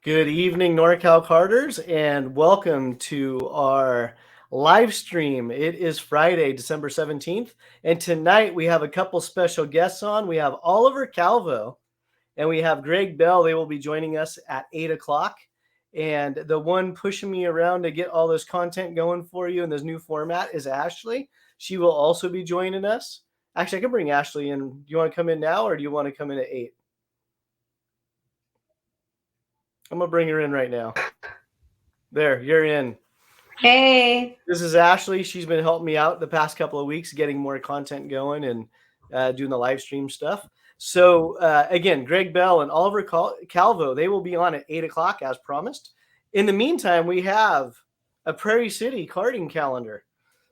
Good evening, Norcal Karters, and welcome to our live stream. It is Friday, December 17th, and tonight we have a couple special guests on. We have Oliver Calvo, and we have Greg Bell. They will be joining us at 8 o'clock. And the one pushing me around to get all this content going for you in this new format is Ashley. She will also be joining us. Actually, I can bring Ashley in. Do you want to come in now, or do you want to come in at 8? I'm going to bring her in right now. There, you're in. Hey. This is Ashley. She's been helping me out the past couple of weeks, getting more content going and doing the live stream stuff. So, again, Greg Bell and Oliver Calvo, they will be on at 8 o'clock as promised. In the meantime, we have a Prairie City karting calendar.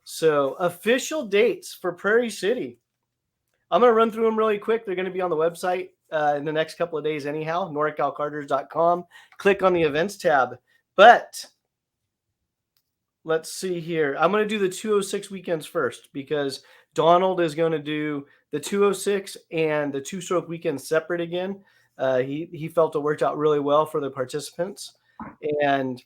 So, official dates for Prairie City. I'm going to run through them really quick. They're going to be on the website in the next couple of days anyhow, norcalkarters.com. Click on the events tab. But let's see here. I'm going to do the 206 weekends first because Donald is going to do the 206 and the two-stroke weekend separate again. He felt it worked out really well for the participants. And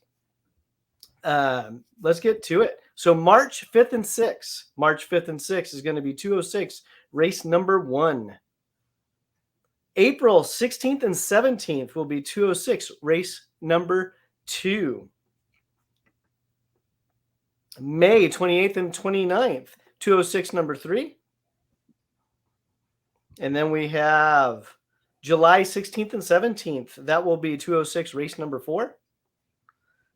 let's get to it. So March 5th and 6th. March 5th and 6th is going to be 206 race number 1. April 16th and 17th will be 206 race number 2. May 28th and 29th, 206 number 3. And then we have July 16th and 17th. That will be 206 race number 4.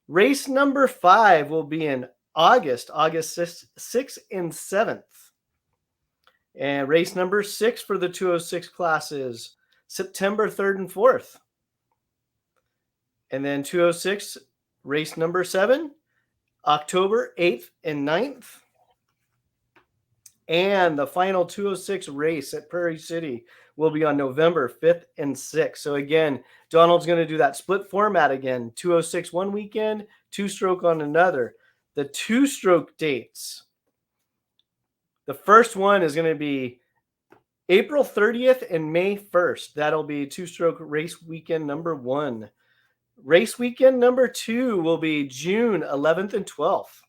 Race number 5 will be in August 6th and 7th. And race number 6 for the 206 classes, September 3rd and 4th. And then 206 race number 7, October 8th and 9th. And the final 206 race at Prairie City will be on November 5th and 6th. So again, Donald's going to do that split format again. 206 one weekend, two-stroke on another. The two-stroke dates. The first one is going to be April 30th and May 1st. That'll be two-stroke race weekend number 1. Race weekend number 2 will be June 11th and 12th.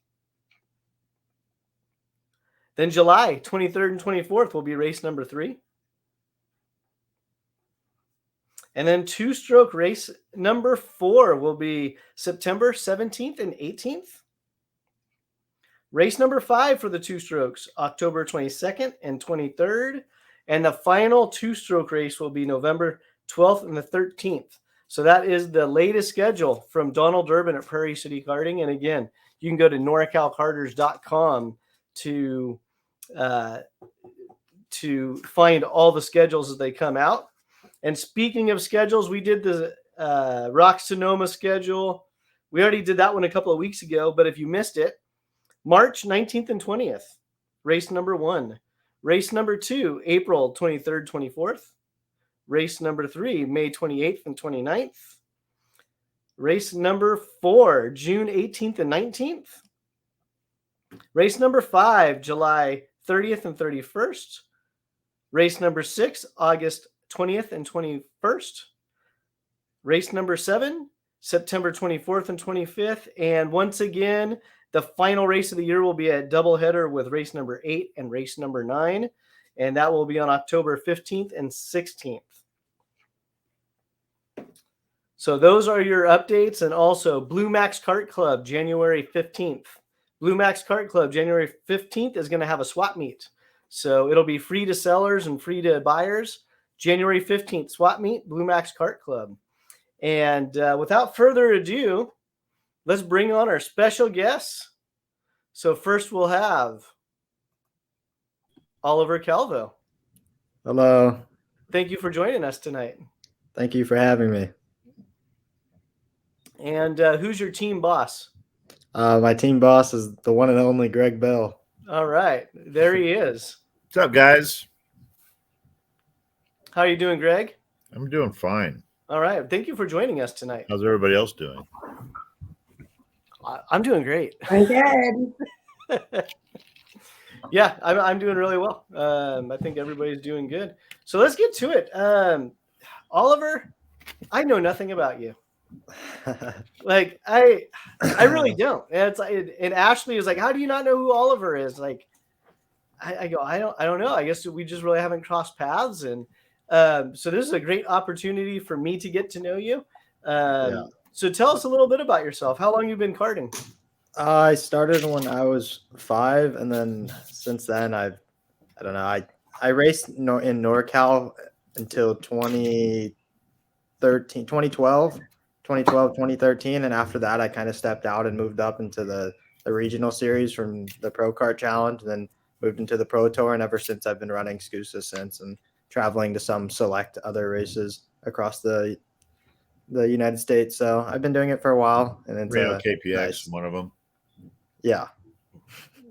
Then July 23rd and 24th will be race number 3. And then two-stroke race number 4 will be September 17th and 18th. Race number 5 for the two-strokes, October 22nd and 23rd. And the final two-stroke race will be November 12th and the 13th. So that is the latest schedule from Donald Durbin at Prairie City Karting. And again, you can go to norcalkarters.com to find all the schedules as they come out. And speaking of schedules, we did the Rock Sonoma schedule. We already did that one a couple of weeks ago, but if you missed it, March 19th and 20th, race number 1. Race number 2, April 23rd, 24th. Race number 3, May 28th and 29th. Race number 4, June 18th and 19th. Race number 5, July 30th and 31st. Race number 6, August 20th and 21st. Race number 7, September 24th and 25th. And once again, the final race of the year will be a doubleheader with race number 8 and race number 9. And that will be on October 15th and 16th. So those are your updates. And also Blue Max Kart Club, January 15th. Blue Max Kart Club, January 15th is going to have a swap meet. So it'll be free to sellers and free to buyers. January 15th, swap meet, Blue Max Kart Club. And without further ado, let's bring on our special guests. So first we'll have Oliver Calvo. Hello. Thank you for joining us tonight. Thank you for having me. And who's your team boss? My team boss is the one and only Greg Bell. All right. There he is. What's up, guys? How are you doing, Greg? I'm doing fine. All right. Thank you for joining us tonight. How's everybody else doing? I'm doing great. I'm good. Yeah, I'm doing really well. I think everybody's doing good. So let's get to it. Oliver, I know nothing about you. Like I really don't. And it's like, and Ashley is like, how do you not know who Oliver is? Like, I go, I don't know. I guess we just really haven't crossed paths, and so this is a great opportunity for me to get to know you. Yeah. So tell us a little bit about yourself. How long you been karting? I started when I was 5, and then since then I don't know. I raced in NorCal until 2013, and after that I kind of stepped out and moved up into the regional series from the Pro Kart Challenge, and then moved into the Pro Tour, and ever since I've been running SCUSA since, and traveling to some select other races across the United States. So I've been doing it for a while, and it's Reno KPX, nice. one of them. Yeah.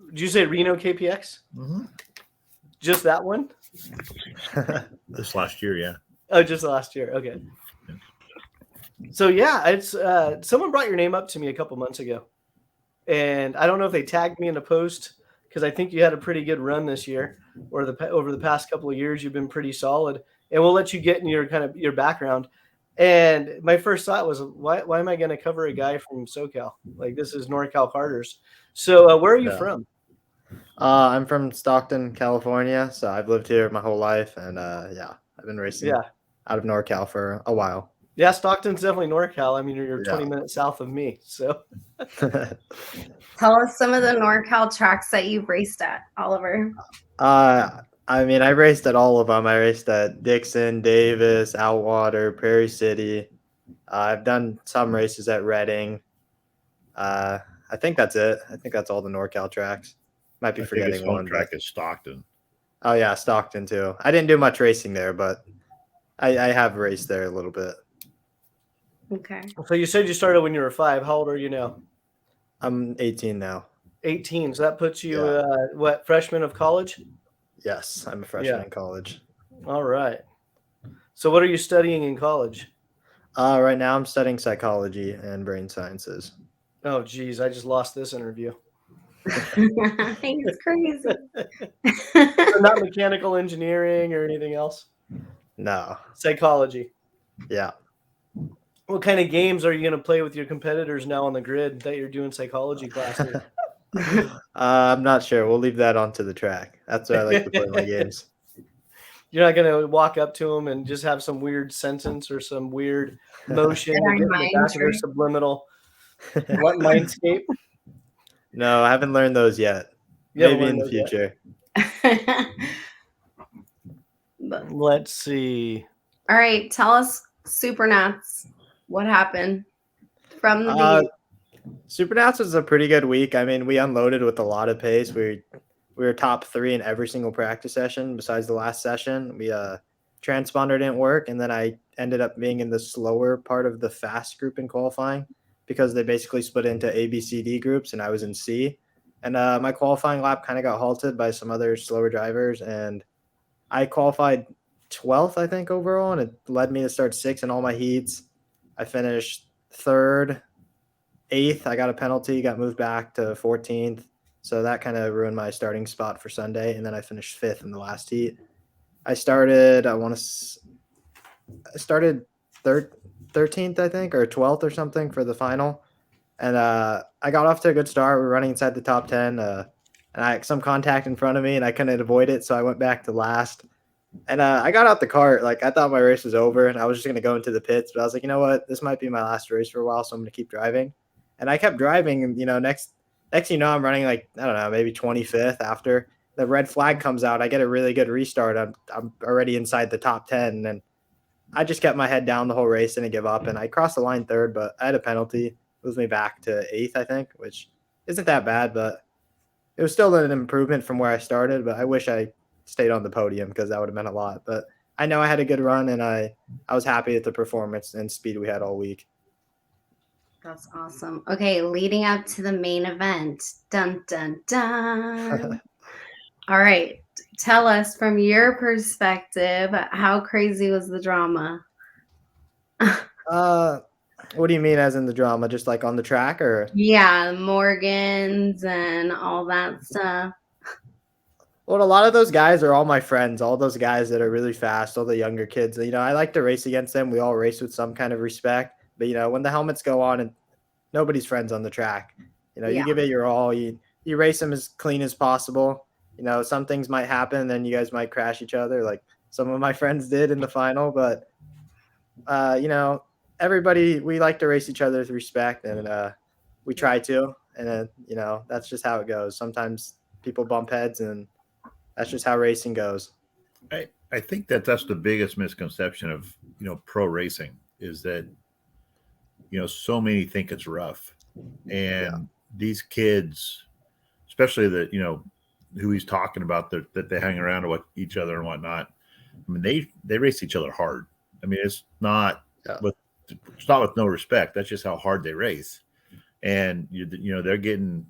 Did you say Reno KPX? Mm-hmm. Just that one? This last year, yeah. Oh, just last year. Okay. So yeah, it's someone brought your name up to me a couple months ago, and I don't know if they tagged me in a post because I think you had a pretty good run this year, or over the past couple of years you've been pretty solid. And we'll let you get in your kind of your background. And my first thought was, why am I going to cover a guy from SoCal? Like, this is Norcal Karters. So where are you from? I'm from Stockton, California, so I've lived here my whole life, and yeah, I've been racing out of NorCal for a while. Yeah, Stockton's definitely NorCal. I mean, you're 20 Yeah. minutes south of me, so. Tell us some of the NorCal tracks that you've raced at, Oliver. I mean, I raced at all of them. I raced at Dixon, Davis, Outwater, Prairie City. I've done some races at Reading. I think that's it. I think that's all the NorCal tracks. Might be forgetting one. Track is Stockton. Oh yeah, Stockton too. I didn't do much racing there, but I have raced there a little bit. Okay. So you said you started when you were 5. How old are you now? I'm 18 now. 18. So that puts you, what, freshman of college? Yes, I'm a freshman in college. All right. So what are you studying in college? Right now I'm studying psychology and brain sciences. Oh, geez. I just lost this interview. He's crazy. So not mechanical engineering or anything else? No. Psychology. Yeah. What kind of games are you going to play with your competitors now on the grid that you're doing psychology classes? I'm not sure. We'll leave that onto the track. That's where I like to play my games. You're not going to walk up to them and just have some weird sentence or some weird motion to get in the back of their subliminal mindscape? No, I haven't learned those yet. Maybe in the future. Let's see. All right, tell us Supernats. What happened from the beginning? Supernats was a pretty good week. I mean, we unloaded with a lot of pace. We were top 3 in every single practice session besides the last session. We transponder didn't work, and then I ended up being in the slower part of the fast group in qualifying because they basically split into A, B, C, D groups, and I was in C. And my qualifying lap kind of got halted by some other slower drivers, and I qualified 12th, I think, overall, and it led me to start 6th in all my heats. I finished 3rd, 8th. I got a penalty, got moved back to 14th. So that kind of ruined my starting spot for Sunday. And then I finished 5th in the last heat. I started 13th, I think, or 12th or something for the final. And I got off to a good start. We were running inside the top 10. And I had some contact in front of me, and I couldn't avoid it. So I went back to last. And I got out the cart. Like, I thought my race was over, and I was just going to go into the pits. But I was like, you know what? This might be my last race for a while, so I'm going to keep driving. And I kept driving, and, next I'm running, like, I don't know, maybe 25th after. The red flag comes out. I get a really good restart. I'm already inside the top 10, and I just kept my head down the whole race, didn't give up. And I crossed the line 3rd, but I had a penalty. Moved me back to 8th, I think, which isn't that bad, but it was still an improvement from where I started. But I wish I stayed on the podium because that would have meant a lot. But I know I had a good run, and I was happy with the performance and speed we had all week. That's awesome. Okay, leading up to the main event. Dun, dun, dun. All right. Tell us from your perspective, how crazy was the drama? What do you mean as in the drama? Just like on the track or? Yeah, Morgans and all that stuff. Well, a lot of those guys are all my friends, all those guys that are really fast, all the younger kids. I like to race against them. We all race with some kind of respect. But when the helmets go on and nobody's friends on the track, you Yeah. give it your all. You race them as clean as possible. Some things might happen, then you guys might crash each other, like some of my friends did in the final. But everybody, we like to race each other with respect, and we try to. And that's just how it goes. Sometimes people bump heads, and that's just how racing goes. I think that's the biggest misconception of pro racing is that so many think it's rough, and these kids, especially who he's talking about, that they hang around with each other and whatnot. I mean, they race each other hard. I mean, it's not with no respect. That's just how hard they race, and they're getting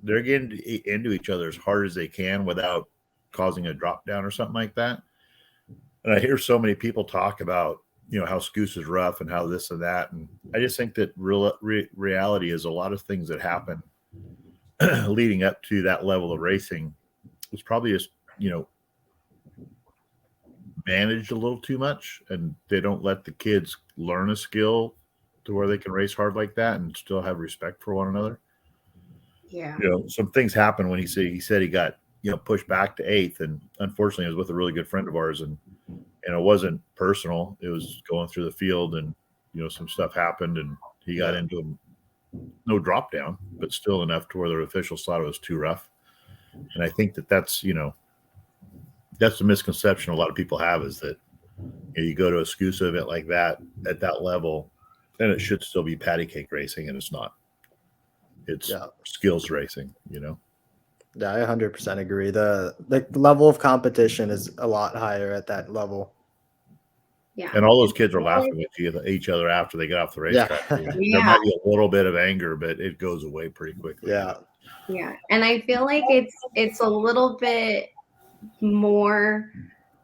they're getting into each other as hard as they can without causing a drop down or something like that. And I hear so many people talk about how Scoose is rough and how this and that, and I just think that reality is a lot of things that happen leading up to that level of racing was probably just managed a little too much, and they don't let the kids learn a skill to where they can race hard like that and still have respect for one another. Yeah. Some things happen when he said he got pushed back to 8th, and unfortunately it was with a really good friend of ours, and it wasn't personal. It was going through the field, and some stuff happened, and he got into no drop down, but still enough to where the officials thought it was too rough. And I think that's that's the misconception a lot of people have, is that you go to a SCUSA event like that at that level, and it should still be patty cake racing, and it's not. It's skills racing, Yeah, I 100% agree. The level of competition is a lot higher at that level. Yeah. And all those kids are laughing at each other after they get off the racetrack. There might be a little bit of anger, but it goes away pretty quickly. Yeah. Yeah. And I feel like it's a little bit more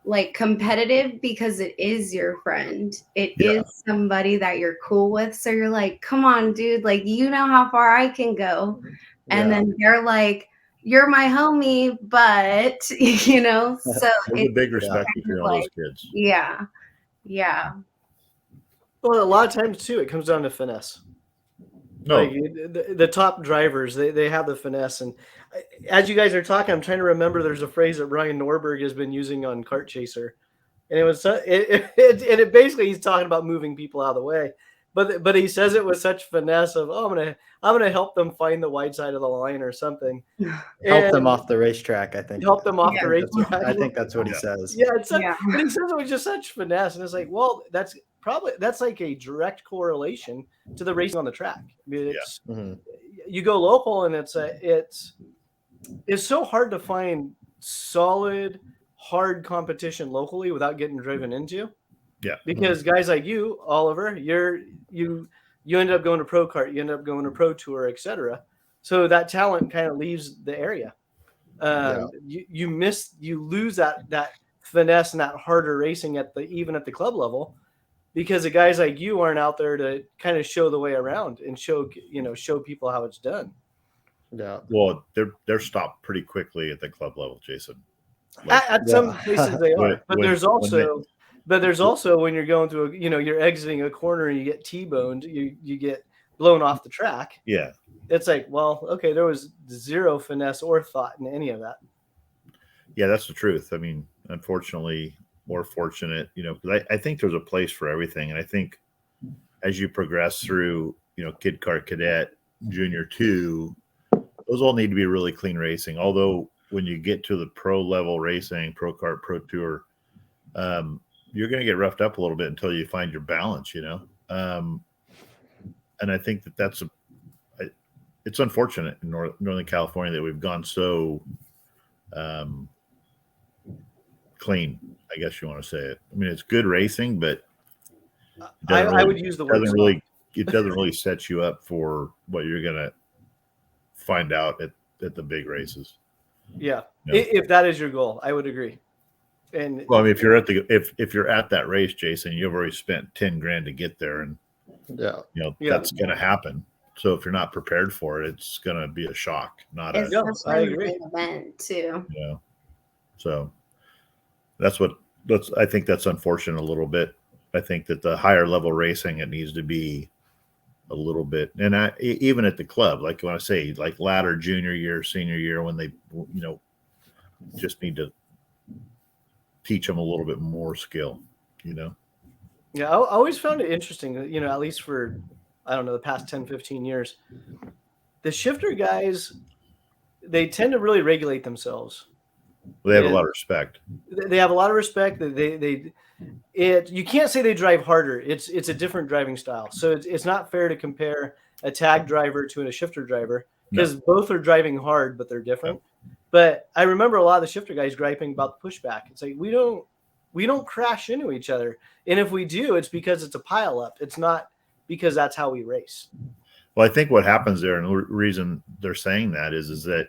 like competitive because it is your friend. It is somebody that you're cool with. So you're like, come on, dude, like, how far I can go. And then they're like, you're my homie, but so There's a big respect between all those kids. Yeah. Yeah. Well, a lot of times too, it comes down to finesse. No. Like the top drivers, they have the finesse. And as you guys are talking, I'm trying to remember. There's a phrase that Ryan Norberg has been using on Kart Chaser, and it basically he's talking about moving people out of the way. But he says it with such finesse of, I'm gonna help them find the wide side of the line or something. Help them off the racetrack, I think. Help them off the racetrack. I think that's what he says. Yeah, but he says it with just such finesse, and it's like, well, that's like a direct correlation to the racing on the track. I mean, you go local, and it's so hard to find solid, hard competition locally without getting driven into. Yeah. Because guys like you, Oliver, you end up going to Pro Kart, you end up going to Pro Tour, etc. So that talent kind of leaves the area. You lose that finesse and that harder racing even at the club level, because the guys like you aren't out there to kind of show the way around and show people how it's done. Yeah. Well, they're stopped pretty quickly at the club level, Jason. At some places they are, but there's also when you're going through you're exiting a corner and you get T-boned, you get blown off the track. Yeah. It's like, well, okay, there was zero finesse or thought in any of that. Yeah, that's the truth. I mean, unfortunately, or fortunate, because I think there's a place for everything. And I think as you progress through, Kid Cart Cadet, Junior 2, those all need to be really clean racing. Although when you get to the pro level racing, Pro Kart, Pro Tour, you're going to get roughed up a little bit until you find your balance, and I think that's it's unfortunate in Northern California that we've gone so clean, I guess you want to say it. I mean, it's good racing, but I would use the word it doesn't really set you up for what you're going to find out at the big races. Yeah. If that is your goal, I would agree. And well, I mean, if you're at that race, Jason, you've already spent $10,000 to get there, and that's going to happen. So if you're not prepared for it, it's going to be a shock. I agree. Event too. So I think that's unfortunate a little bit. I think that the higher level racing, it needs to be a little bit, and even at the club, like when I say like ladder junior year, senior year, when they, just need to teach them a little bit more skill, Yeah, I always found it interesting, at least for, I don't know, the past 10, 15 years, the shifter guys, they tend to really regulate themselves. They have a lot of respect. They have a lot of respect. You can't say they drive harder. It's a different driving style. So it's not fair to compare a tag driver to a shifter driver because both are driving hard, but they're different. No. But I remember a lot of the shifter guys griping about the pushback. It's like we don't crash into each other, and if we do, it's because it's a pile up. It's not because that's how we race. Well, I think what happens there, and the reason they're saying that is that,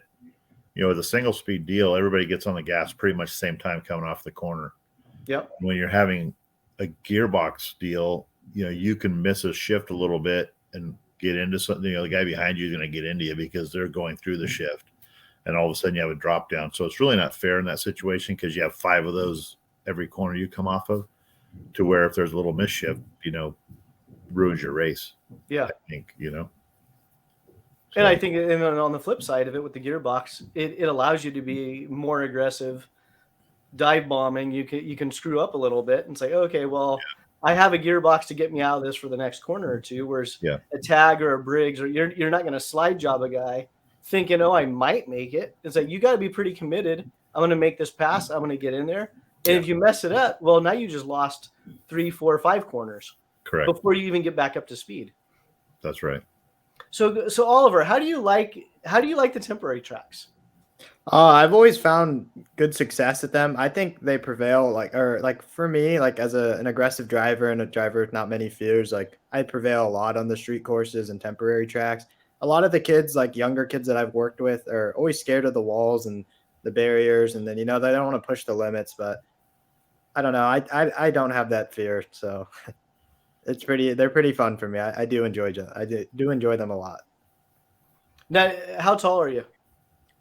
with a single speed deal, everybody gets on the gas pretty much the same time coming off the corner. Yep. When you're having a gearbox deal, you can miss a shift a little bit and get into something. The guy behind you is going to get into you because they're going through the shift, and all of a sudden you have a drop down. So it's really not fair in that situation because you have 5 of those every corner you come off of, to where if there's a little misshift, ruins your race. Yeah. I think, So. And I think on the flip side of it with the gearbox, it allows you to be more aggressive, dive bombing. You can screw up a little bit and say, okay, well, I have a gearbox to get me out of this for the next corner or two. Whereas a tag or a Briggs, or you're not going to slide job a guy thinking, oh, I might make it. It's like, you got to be pretty committed. I'm going to make this pass. I'm going to get in there. And if you mess it up, well, now you just lost 3, 4, 5 corners. Correct. Before you even get back up to speed. That's right. So Oliver, how do you like the temporary tracks? I've always found good success at them. I think they prevail, like for me, like as an aggressive driver and a driver with not many fears, like I prevail a lot on the street courses and temporary tracks. A lot of the kids, like younger kids that I've worked with, are always scared of the walls and the barriers, and then they don't want to push the limits. But I don't know. I don't have that fear, so they're pretty fun for me. I do enjoy them. I do enjoy them a lot. Now, how tall are you?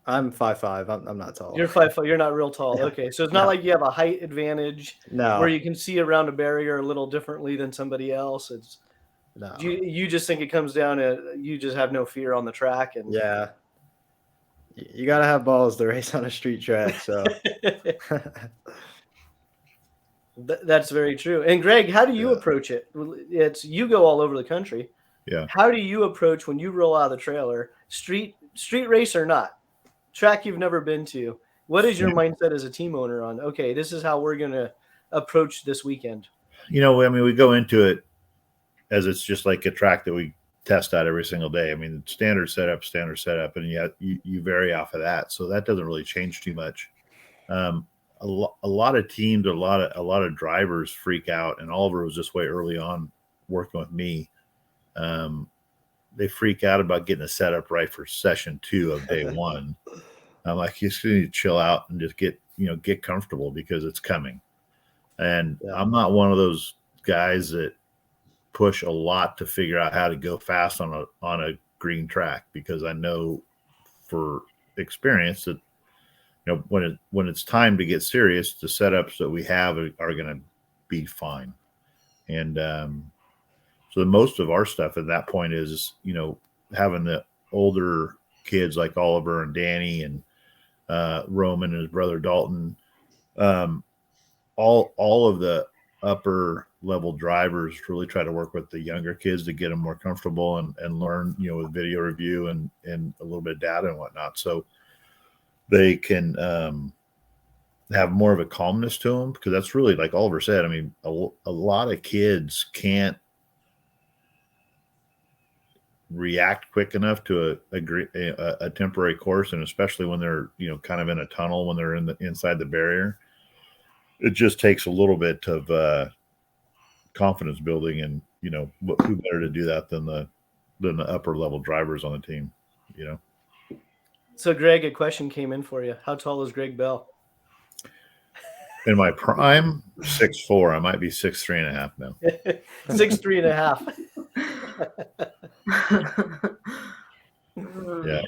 I'm 5'5". I'm not tall. You're 5'5". You're not real tall. Okay, so it's not like you have a height advantage. No. Where you can see around a barrier a little differently than somebody else. It's no. You just think it comes down to you just have no fear on the track, and you gotta have balls to race on a street track. So. That's very true. And Greg, how do you approach it? It's you go all over the country. Yeah. How do you approach when you roll out of the trailer, street race or not, track you've never been to? What is your mindset as a team owner on, okay, this is how we're going to approach this weekend? We go into it as it's just like a track that we test out every single day. I mean, standard setup, and you vary off of that. So that doesn't really change too much. A lot of teams, a lot of drivers freak out, and Oliver was this way early on working with me. They freak out about getting a setup right for session 2 of day 1. I'm like, you just need to chill out and just get comfortable because it's coming. And I'm not one of those guys that push a lot to figure out how to go fast on a green track, because I know for experience that when it's time to get serious, the setups that we have are going to be fine. And so the most of our stuff at that point is, having the older kids like Oliver and Danny and Roman and his brother Dalton, all of the upper level drivers really try to work with the younger kids to get them more comfortable and learn, with video review and a little bit of data and whatnot. So they can have more of a calmness to them, because that's really, like Oliver said, I mean, a lot of kids can't react quick enough to a temporary course, and especially when they're kind of in a tunnel, when they're inside the barrier. It just takes a little bit of confidence building, and who better to do that than the upper level drivers on the team. So Greg, a question came in for you. How tall is Greg Bell? In my prime, 6'4". I might be 6'3.5" now. 6'3.5". Yeah.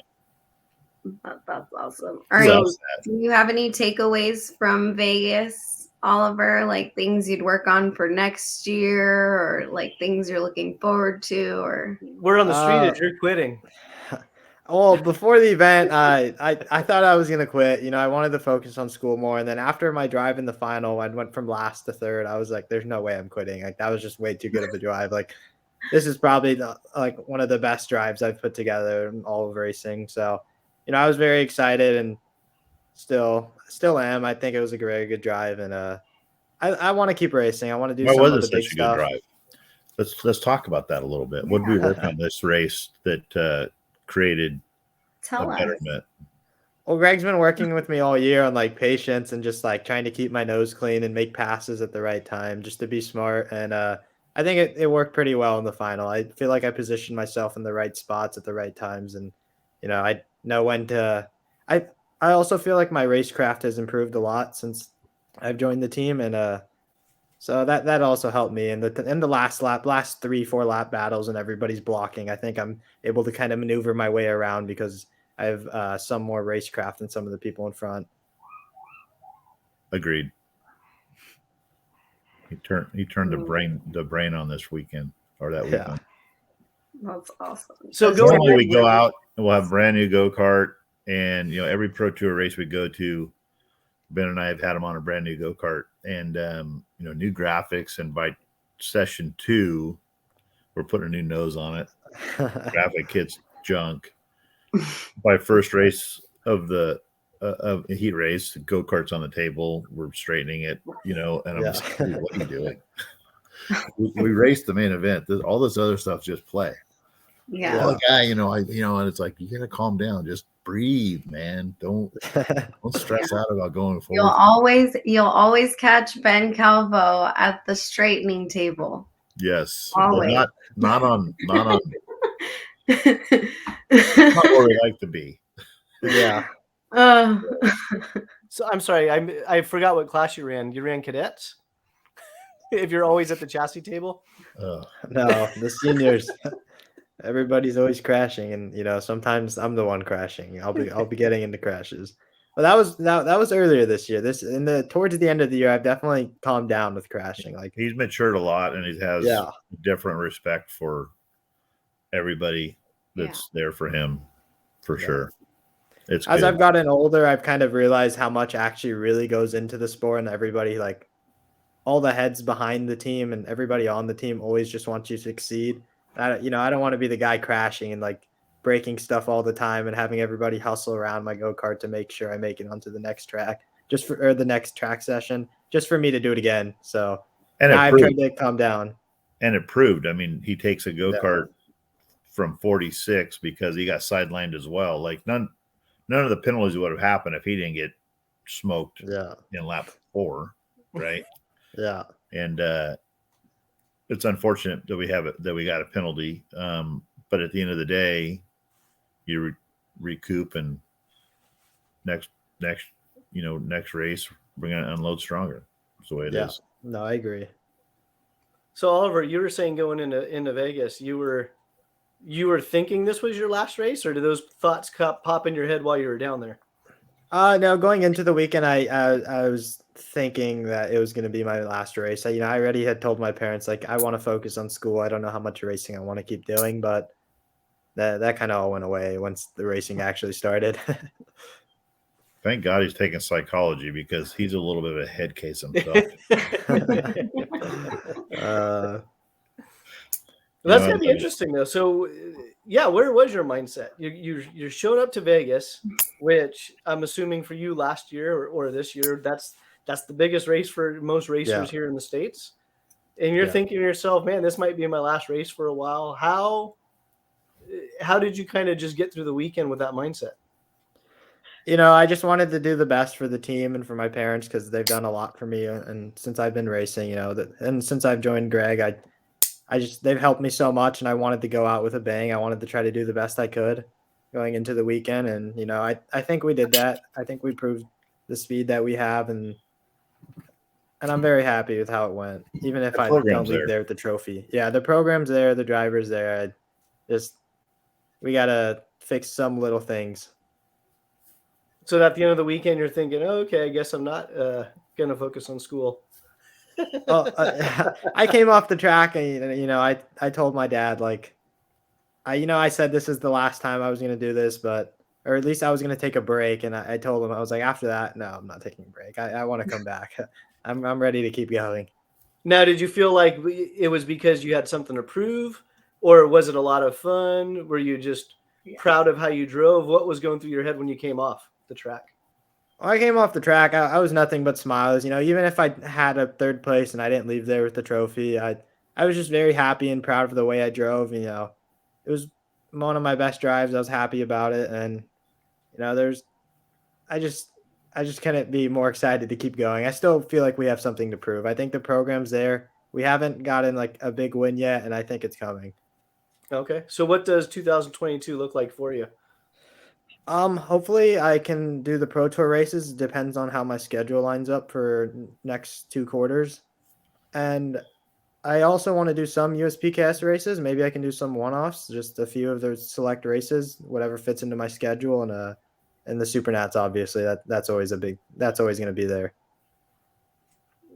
That's awesome. All right. Do you have any takeaways from Vegas Oliver? Like things you'd work on for next year, or like things you're looking forward to, or We're on the street as you're quitting. Well, before the event, I thought I was gonna quit. You know, I wanted to focus on school more, and then after my drive in the final, I went from last to third. I was like, "There's no way I'm quitting." Like that was just way too good of a drive. Like this is probably like one of the best drives I've put together in all of racing. So, you know, I was very excited, and still am. I think it was a very good drive, and I want to keep racing. I want to do Why some was of it the big such a good stuff. drive? Let's talk about that a little bit. What did we work on this race that created tell a us. betterment? Well, Greg's been working with me all year on like patience and just like trying to keep my nose clean and make passes at the right time, just to be smart. And I think it worked pretty well in the final. I feel like I positioned myself in the right spots at the right times, and you know, I know when to. I also feel like my racecraft has improved a lot since I've joined the team, and so that also helped me. And the last 3-4 lap battles, and everybody's blocking. I think I'm able to kind of maneuver my way around because I have some more racecraft than some of the people in front. Agreed. He turned the brain on this weekend or that Yeah. weekend. That's awesome. So That's going- Normally we go out and we'll have a brand new go-kart, and you know, every Pro Tour race we go to, Ben and I have had him on a brand new go-kart, and you know, new graphics, and by session 2 we're putting a new nose on it. Graphic kit's junk. By first race of the of a heat race, go-karts on the table, we're straightening it, you know, and I'm just like, what are you doing? we raced the main event. All this other stuff just play. yeah. Oh, yeah, you know, and it's like, you gotta calm down, just breathe, man. Don't stress out about going forward. You'll always catch Ben Calvo at the straightening table. Yes, Always. well, not on not where we like to be. Yeah. So I'm sorry, I forgot what class you ran. You ran cadets? If you're always at the chassis table? No, the seniors. Everybody's always crashing, and you know, sometimes I'm the one crashing. I'll be getting into crashes. But that was earlier this year. Towards the end of the year, I've definitely calmed down with crashing. Like He's matured a lot, and he has different respect for everybody that's there for him, for sure. It's as good. I've gotten older, I've kind of realized how much actually really goes into the sport, and everybody, like all the heads behind the team and everybody on the team, always just wants you to succeed. I don't want to be the guy crashing and like breaking stuff all the time and having everybody hustle around my go-kart to make sure I make it onto the next track, or the next track session, just for me to do it again. So I've tried to calm down. And it proved. I mean, he takes a go-kart from 46 because he got sidelined as well. Like none of the penalties would have happened if he didn't get smoked in lap 4, right? Yeah. And it's unfortunate that we got a penalty. But at the end of the day, you recoup, and next race we're gonna unload stronger. That's the way it is. No, I agree. So Oliver, you were saying going into Vegas, you were thinking this was your last race, or did those thoughts pop in your head while you were down there? No, going into the weekend, I was thinking that it was going to be my last race. I already had told my parents, like, I want to focus on school. I don't know how much racing I want to keep doing, but that kind of all went away once the racing actually started. Thank God he's taking psychology, because he's a little bit of a head case himself. That's gonna be interesting though. So, where was your mindset? You showed up to Vegas, which I'm assuming for you last year or this year, that's the biggest race for most racers here in the States. And you're thinking to yourself, man, this might be my last race for a while. How did you kind of just get through the weekend with that mindset? I just wanted to do the best for the team and for my parents, because they've done a lot for me. And since I've been racing, and since I've joined Greg, they've helped me so much, and I wanted to go out with a bang. I wanted to try to do the best I could going into the weekend. And, I think we did that. I think we proved the speed that we have, and I'm very happy with how it went, even if I don't leave there with the trophy. Yeah, the program's there, the driver's there. We got to fix some little things. So at the end of the weekend, you're thinking, oh, okay, I guess I'm not gonna focus on school? Oh, I came off the track and, you know, I told my dad, like, I said this is the last time I was going to do this, but, or at least I was going to take a break. And I told him, I was like, after that, no, I'm not taking a break. I want to come back. I'm ready to keep going. Now, did you feel like it was because you had something to prove, or was it a lot of fun? Were you just proud of how you drove? What was going through your head when you came off the track? When I came off the track, I was nothing but smiles. You know, even if I had a third place and I didn't leave there with the trophy, I was just very happy and proud of the way I drove. You know, it was one of my best drives. I was happy about it, and you know, I just couldn't be more excited to keep going. I still feel like we have something to prove. I think the program's there. We haven't gotten like a big win yet, and I think it's coming. Okay, so what does 2022 look like for you? Hopefully I can do the Pro Tour races. It depends on how my schedule lines up for next 2 quarters. And I also want to do some USPKS races. Maybe I can do some one-offs, just a few of those select races, whatever fits into my schedule. And the Supernats, obviously, that's always going to be there.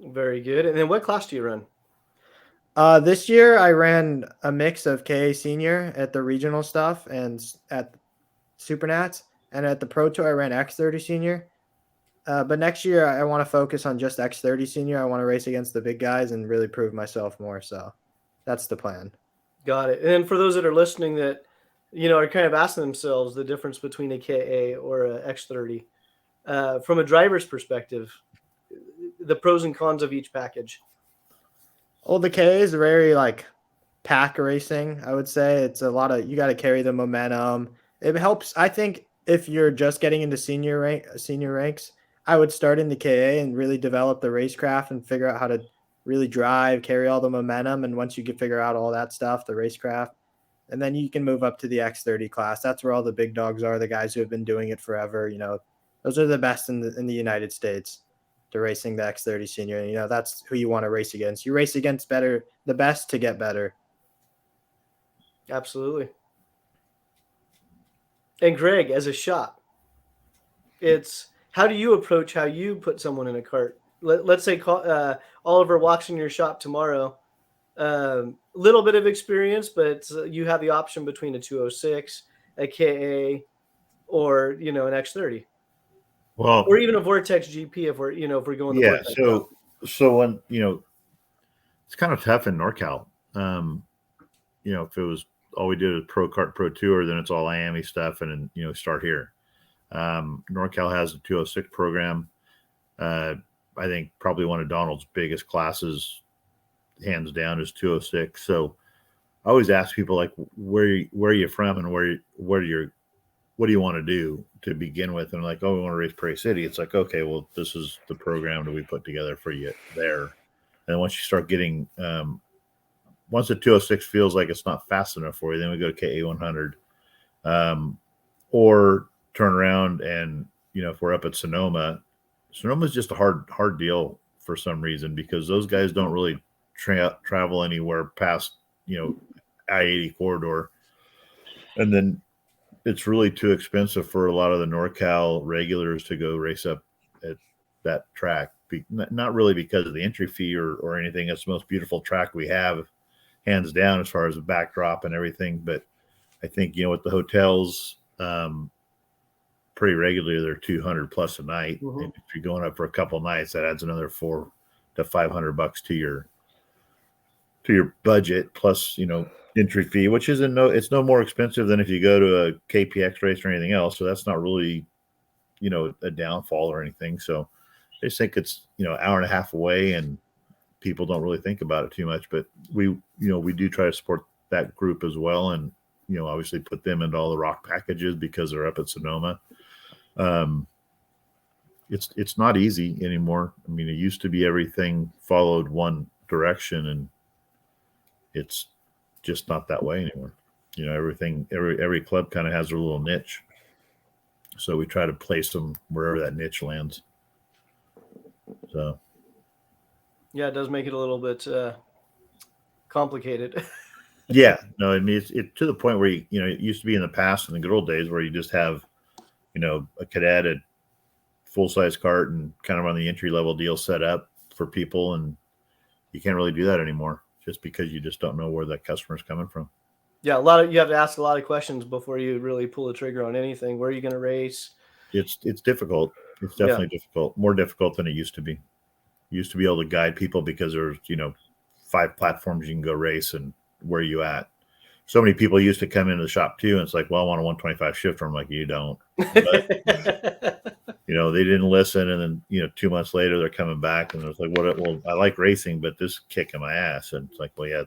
Very good. And then what class do you run? This year I ran a mix of KA Senior at the regional stuff and at Supernats, and at the Pro Tour I ran X30 Senior. But next year I want to focus on just X30 Senior. I want to race against the big guys and really prove myself more. So that's the plan. Got it. And then for those that are listening that, you know, are kind of asking themselves the difference between a KA or a X30, from a driver's perspective, the pros and cons of each package. Well, the KA is very like pack racing. I would say it's a lot of, you got to carry the momentum. It helps. I think if you're just getting into senior ranks, I would start in the KA and really develop the racecraft and figure out how to really drive, carry all the momentum. And once you can figure out all that stuff, the racecraft, and then you can move up to the X30 class. That's where all the big dogs are, the guys who have been doing it forever. You know, those are the best in the United States to racing the X30 Senior. You know, that's who you want to race against. You race against the best to get better. Absolutely. And Greg, as a shop, it's how do you approach how you put someone in a cart? Let's say Oliver walks in your shop tomorrow, little bit of experience, but you have the option between a 206, a KA, or you know an X30, Well, or even a Vortex GP if we're going the yeah. Vortex route. So when it's kind of tough in NorCal. If it was all we did is Pro Kart Pro Tour, then it's all IAME stuff, and then start here. NorCal has a 206 program. I think probably one of Donald's biggest classes, hands down, is 206. So I always ask people like, where are you from, and what do you want to do to begin with? And like, oh, we want to race Prairie City. It's like, okay, well, this is the program that we put together for you there. And once you start getting, once the 206 feels like it's not fast enough for you, then we go to KA100, or turn around and, if we're up at Sonoma is just a hard deal for some reason, because those guys don't really travel anywhere past, I-80 corridor. And then it's really too expensive for a lot of the NorCal regulars to go race up at that track. Not really because of the entry fee or anything. It's the most beautiful track we have, hands down, as far as the backdrop and everything. But I think, with the hotels, pretty regularly they're $200 plus a night. Mm-hmm. And if you're going up for a couple nights, that adds another $400 to $500 to your budget, plus entry fee, which it's no more expensive than if you go to a KPX race or anything else. So that's not really a downfall or anything. So I just think it's hour and a half away, and people don't really think about it too much. But we do try to support that group as well, and obviously put them into all the rock packages because they're up at Sonoma. It's not easy anymore. I mean, it used to be everything followed one direction, and it's just not that way anymore. Every club kind of has their little niche, so we try to place them wherever that niche lands. So yeah, it does make it a little bit complicated. Yeah, no, I mean, it's to the point where it used to be in the past, in the good old days, where you just have a cadet at full-size cart and kind of on the entry-level deal set up for people, and you can't really do that anymore just because you just don't know where that customer's coming from. Yeah, you have to ask a lot of questions before you really pull the trigger on anything. Where are you going to race? It's difficult. It's definitely difficult. More difficult than it used to be. You used to be able to guide people because there's 5 platforms you can go race and where you at. So many people used to come into the shop too, and it's like, well, I want a 125 shifter. I'm like, you don't. But, they didn't listen, and then 2 months later they're coming back, and it's like, well, I like racing, but this kicking my ass. And it's like, well, yeah,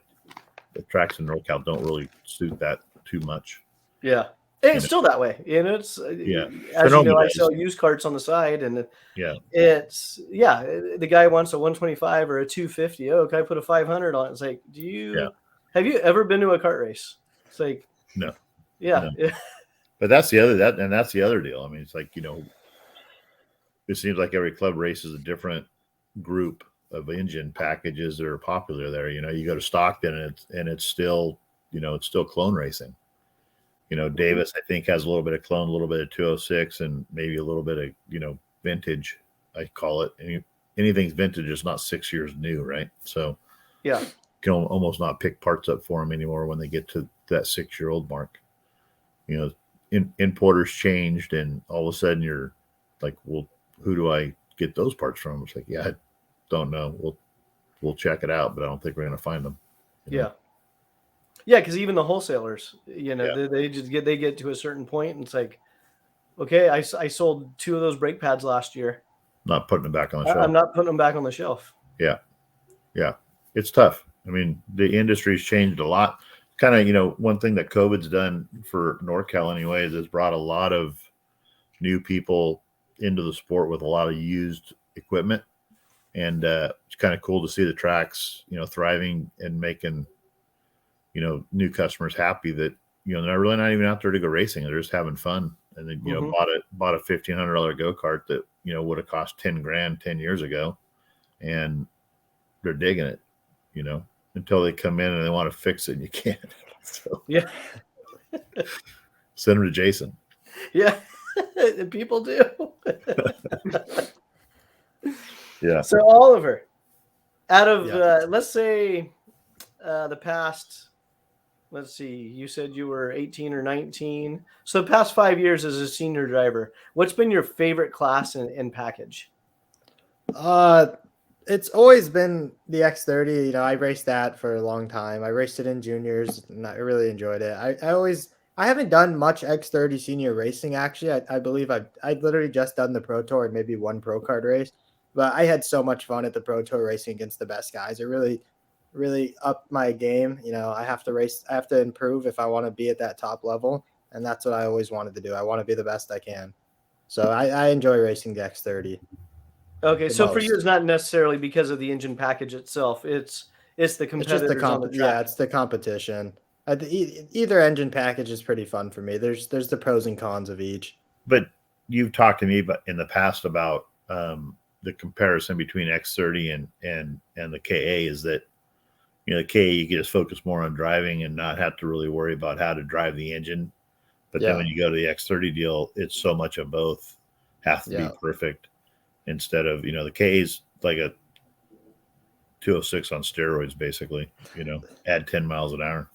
the tracks in NorCal don't really suit that too much. Yeah, it's still that way. It's as Sonoma I does. sell used carts on the side, and it's the guy wants a 125 or a 250. Oh, can I put a 500 on it? It's like, have you ever been to a kart race? It's like, no. Yeah. No. But that's the other deal. I mean, it's like, it seems like every club races a different group of engine packages that are popular there. You go to Stockton and it's still, it's still clone racing. Davis, I think, has a little bit of clone, a little bit of 206, and maybe a little bit of, vintage, I call it. Anything's vintage is not 6 years new, right? So yeah, you can almost not pick parts up for them anymore when they get to that 6-year-old mark. Importers changed, and all of a sudden you're like, well, who do I get those parts from? It's like, yeah, I don't know. We'll check it out, but I don't think we're going to find them. Yeah, because even the wholesalers, they just get to a certain point, and it's like, okay, I sold 2 of those brake pads last year. Not putting them back on the shelf. I'm not putting them back on the shelf. Yeah, it's tough. I mean, the industry's changed a lot. Kind of, one thing that COVID's done for NorCal anyways is brought a lot of new people into the sport with a lot of used equipment. And it's kind of cool to see the tracks, thriving and making, new customers happy that, they're really not even out there to go racing. They're just having fun. And then, bought a $1,500 go-kart that, would have cost $10,000 10 years ago. And they're digging it, until they come in and they want to fix it and you can't. So yeah. Send them to Jason. Yeah. People do. Yeah. So Oliver, out of let's say the past, let's see, you said you were 18 or 19. So the past 5 years as a senior driver, what's been your favorite class in package? It's always been the X30. I raced that for a long time. I raced it in juniors and I really enjoyed it. I haven't done much X30 senior racing, actually. I believe I've literally just done the Pro Tour and maybe one Pro Kart race, but I had so much fun at the Pro Tour racing against the best guys. It really, really upped my game. I have to improve if I want to be at that top level. And that's what I always wanted to do. I want to be the best I can. So I enjoy racing the X30. Okay, so for you, it's not necessarily because of the engine package itself. It's the competitors on the track. Yeah, it's the competition. Either engine package is pretty fun for me. There's the pros and cons of each. But you've talked to me in the past about the comparison between X30 and the KA is that the KA you can just focus more on driving and not have to really worry about how to drive the engine. But then when you go to the X30 deal, it's so much of both have to be perfect. Instead of, the K's like a 206 on steroids, basically, add 10 miles an hour.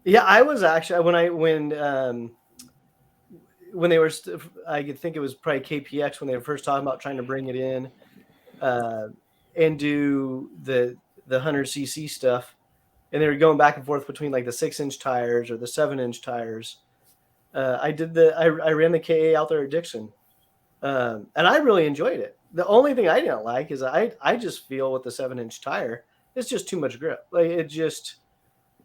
Yeah, I was actually, when they were, I think it was probably KPX when they were first talking about trying to bring it in and do the 100cc stuff. And they were going back and forth between like the 6-inch tires or the 7-inch tires. I ran the KA out there at Dixon. And I really enjoyed it. The only thing I didn't like is I just feel with the 7-inch tire, it's just too much grip. Like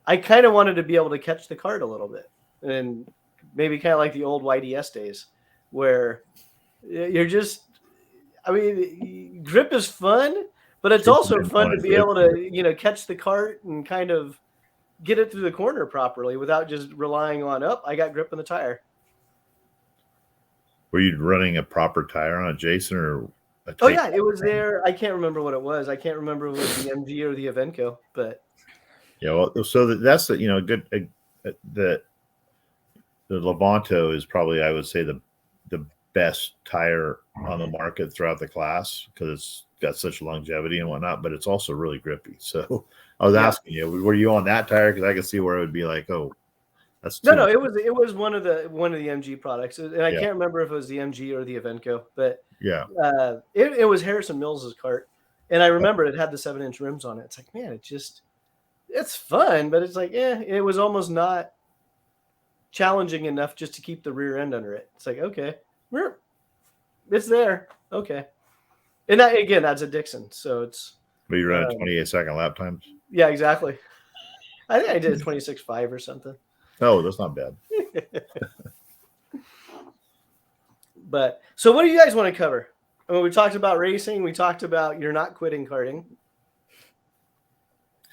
I kind of wanted to be able to catch the cart a little bit, and maybe kind of like the old YDS days where you're just, grip is fun, but it's also fun to be able to, catch the cart and kind of get it through the corner properly without just relying on, I got grip in the tire. Were you running a proper tire on it, Jason, or? Oh yeah, it was there. I can't remember what it was. I can't remember if it was the MG or the Evenco, but yeah. Well, so that's good. The Levanto is probably, I would say, the best tire on the market throughout the class because it's got such longevity and whatnot, but it's also really grippy. So I was asking you, were you on that tire? Because I could see where it would be like, oh, that's no. It was one of the MG products, and I Yeah. can't remember if it was the MG or the Evenco, but yeah, it was Harrison Mills's cart, and I remember it had the 7-inch rims on it. It's like, man, it's fun, but it's like, it was almost not challenging enough just to keep the rear end under it. It's like, okay, it's there, okay, and that again, that's a Dixon, so it's. but you run 28-second lap times. Yeah, exactly. I think I did 26.5 or something. Oh, that's not bad. But so, what do you guys want to cover? I mean, we talked about racing. We talked about you're not quitting karting.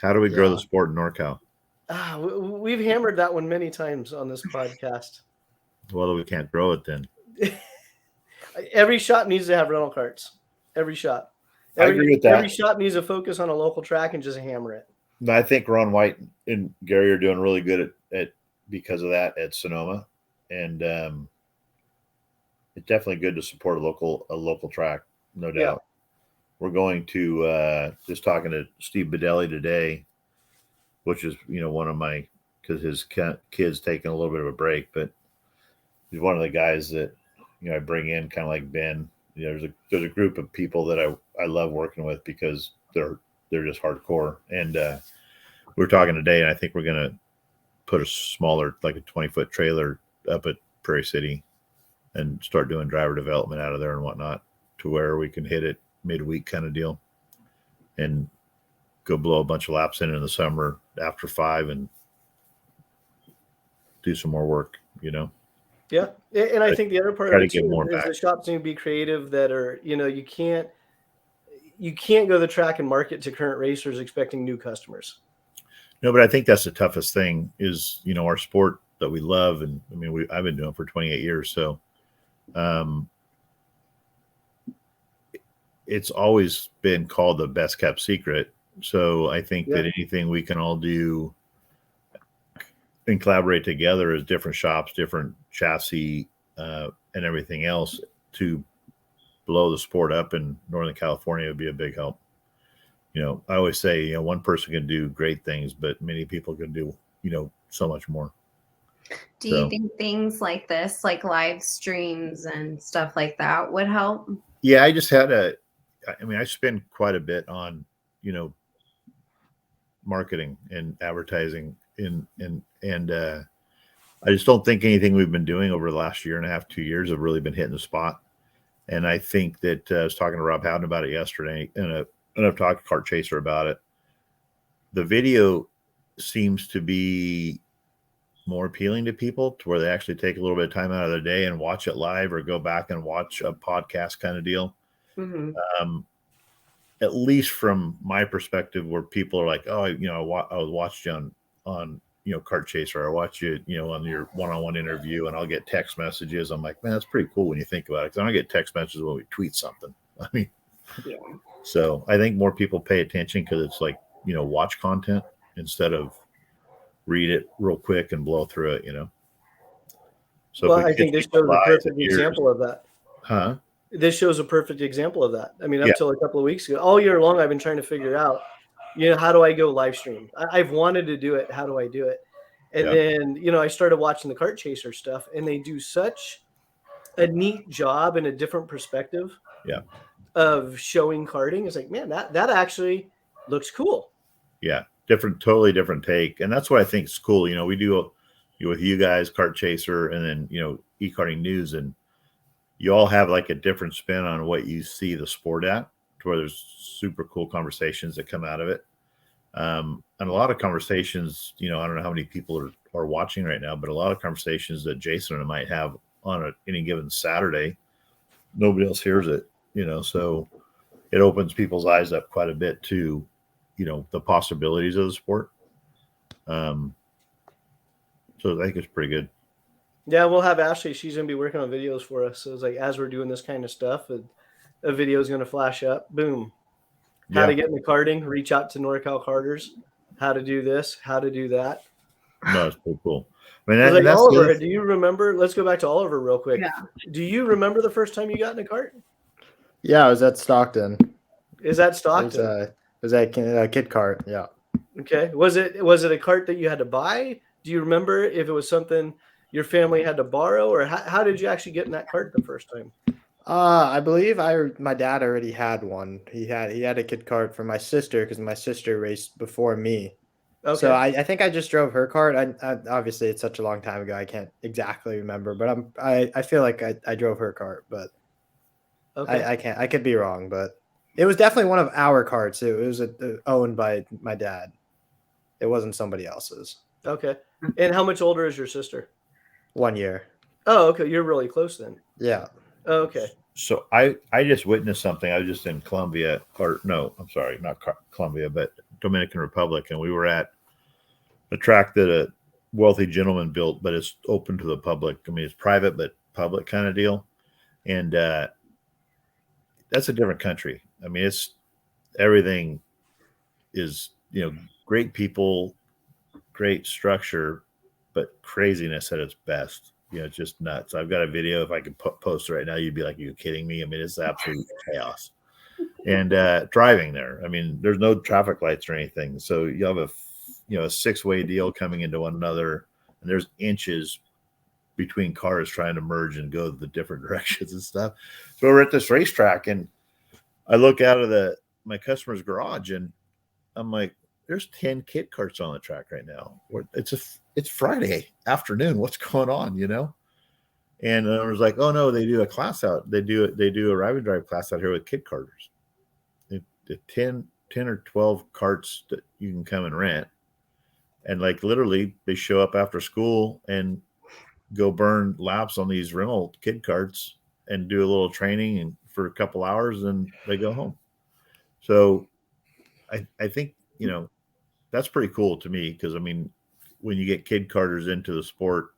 How do we grow the sport in NorCal? We've hammered that one many times on this podcast. Well, we can't grow it then. Every shop needs to have rental carts. Every shop. I agree with that. Every shop needs to focus on a local track and just hammer it. I think Ron White and Gary are doing really good at because of that at Sonoma, and it's definitely good to support a local track, no doubt. Yeah. We're going to just talking to Steve Bedelli today, which is one of my because his kid's taking a little bit of a break, but he's one of the guys that I bring in kind of like Ben. There's a group of people that I love working with because they're just hardcore. And we were talking today, and I think we're going to put a smaller, like a 20-foot trailer up at Prairie City and start doing driver development out of there and whatnot to where we can hit it midweek kind of deal and go blow a bunch of laps in the summer after 5 and do some more work, Yeah. And I think the other part of it too is back. the shops need to be creative that are, you can't go to the track and market to current racers expecting new customers. No, but I think that's the toughest thing is, our sport that we love. And I mean, I've been doing it for 28 years. So it's always been called the best kept secret. So I think that anything we can all do and collaborate together as different shops, different chassis, and everything else to blow the sport up in Northern California would be a big help. I always say, one person can do great things, but many people can do, so much more. Do you think things like this, like live streams and stuff like that, would help? Yeah, I just had I spend quite a bit on, marketing and advertising and I just don't think anything we've been doing over the last year and a half, 2 years have really been hitting the spot. And I think that I was talking to Rob Howden about it yesterday, and I've talked to Kart Chaser about it. The video seems to be more appealing to people to where they actually take a little bit of time out of their day and watch it live or go back and watch a podcast kind of deal. Mm-hmm. At least from my perspective, where people are like, oh, I was watched you on Kart Chaser, or I watch you, on your one-on-one interview, and I'll get text messages. I'm like, man, that's pretty cool when you think about it. Because I don't get text messages when we tweet something. I mean, so I think more people pay attention because it's like, watch content instead of read it real quick and blow through it, So I think this shows a perfect example of that. Huh? This shows a perfect example of that. I mean, up till a couple of weeks ago, all year long, I've been trying to figure out, how do I go live stream? I've wanted to do it. How do I do it? And then, I started watching the Kart Chaser stuff, and they do such a neat job and a different perspective of showing karting. It's like, man, that actually looks cool. Yeah. Totally different take. And that's what I think is cool. We do with you guys, Kart Chaser, and then, e-karting news, and you all have like a different spin on what you see the sport at, to where there's super cool conversations that come out of it. And a lot of conversations, I don't know how many people are watching right now, but a lot of conversations that Jason and I might have on any given Saturday, nobody else hears it, so it opens people's eyes up quite a bit to, the possibilities of the sport. So I think it's pretty good. Yeah, we'll have Ashley. She's going to be working on videos for us. So it's like, as we're doing this kind of stuff, a video is going to flash up. Boom. How to get in the karting, reach out to Norcal Karters, how to do this, how to do that. No, it's pretty cool. I mean, 'Cause, like, and that's the Oliver, other do you remember? Let's go back to Oliver real quick. Yeah. Do you remember the first time you got in a cart? Yeah, I was at Stockton. Is that It was Stockton? a kid cart. Yeah. Okay. Was it a cart that you had to buy? Do you remember if it was something your family had to borrow, or how did you actually get in that cart the first time? I believe my dad already had one. He had a kid cart for my sister because my sister raced before me. So Okay. I think I just drove her cart. I obviously it's such a long time ago. I can't exactly remember, but I feel like I drove her cart, but Okay. I could be wrong, but it was definitely one of our carts. It was owned by my dad. It wasn't somebody else's. Okay. And how much older is your sister? 1 year. Oh, okay. You're really close then. Yeah. Okay. So I just witnessed something. I was just in Colombia, or no, I'm sorry, not Colombia, but Dominican Republic, and we were at a track that a wealthy gentleman built, but it's open to the public. I mean, it's private but public kind of deal, and that's a different country. I mean, it's everything is great people, great structure, but craziness at its best. It's just nuts. I've got a video. If I could post it right now, you'd be like, "Are you kidding me?" I mean, it's absolute chaos. And driving there, I mean, there's no traffic lights or anything, so you have a six-way deal coming into one another, and there's inches between cars trying to merge and go the different directions and stuff. So we're at this racetrack, and I look out of my customer's garage, and I'm like, there's 10 kit carts on the track right now. It's Friday afternoon. What's going on, And I was like, oh no, they do a class out. They do a ride and drive class out here with kit carters. The 10 or 12 carts that you can come and rent. And like literally they show up after school and go burn laps on these rental kid carts and do a little training and for a couple hours, and they go home. So I think, that's pretty cool to me, because I mean, when you get kid carters into the sport,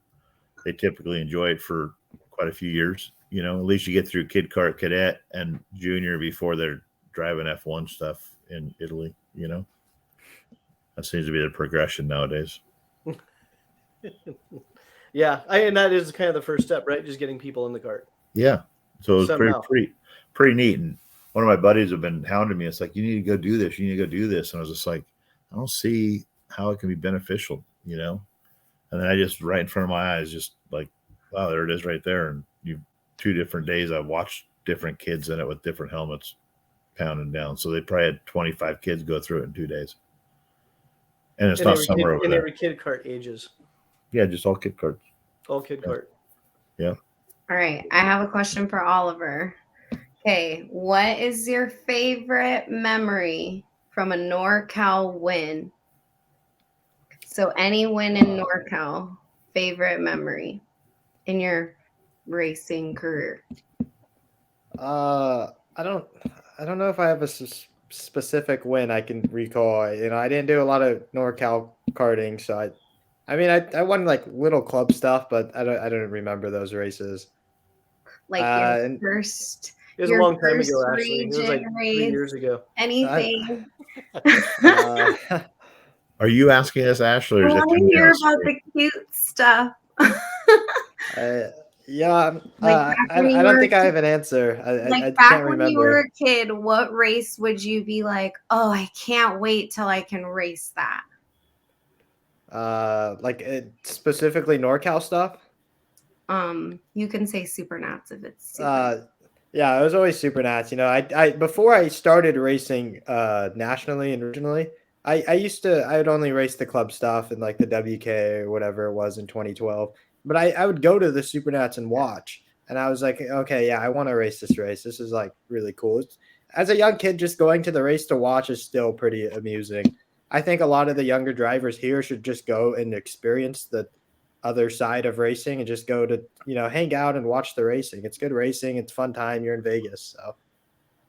they typically enjoy it for quite a few years. At least you get through Cart Cadet and Junior before they're driving F1 stuff in Italy. That seems to be the progression nowadays. Yeah, and that is kind of the first step, right? Just getting people in the cart. Yeah, so it's Somehow. pretty neat. And one of my buddies have been hounding me. It's like, you need to go do this. You need to go do this. And I was just like, I don't see how it can be beneficial, And then I just right in front of my eyes, just like, wow, there it is right there. And 2 different days I watched different kids in it with different helmets pounding down. So they probably had 25 kids go through it in 2 days. And it's not summer over there. Every kid cart ages. Yeah, just all kid carts. All kid cart. Yeah. All right. I have a question for Oliver. Okay. What is your favorite memory from a NorCal win? So any win in NorCal, favorite memory in your racing career? I don't know if I have a specific win I can recall. I didn't do a lot of NorCal karting, so I won like little club stuff, but I don't remember those races. Like your first. It was a long time ago, actually. It was like 3 race, years ago. anything. Are you asking us, Ashley? Or is I that want to hear about the cute stuff. Yeah, I don't think I have an answer. I back can't when remember. you were a kid, what race would you be like, oh, I can't wait till I can race that? Specifically NorCal stuff? You can say Supernats if it's super. Yeah, it was always Supernats. I before I started racing nationally and regionally, I would only race the club stuff and like the WK or whatever it was in 2012. But I would go to the Supernats and watch, and I was like, okay, yeah, I want to race this race. This is like really cool. As a young kid, just going to the race to watch is still pretty amusing. I think a lot of the younger drivers here should just go and experience the other side of racing and just go to, hang out and watch the racing. It's good racing. It's fun time. You're in Vegas. So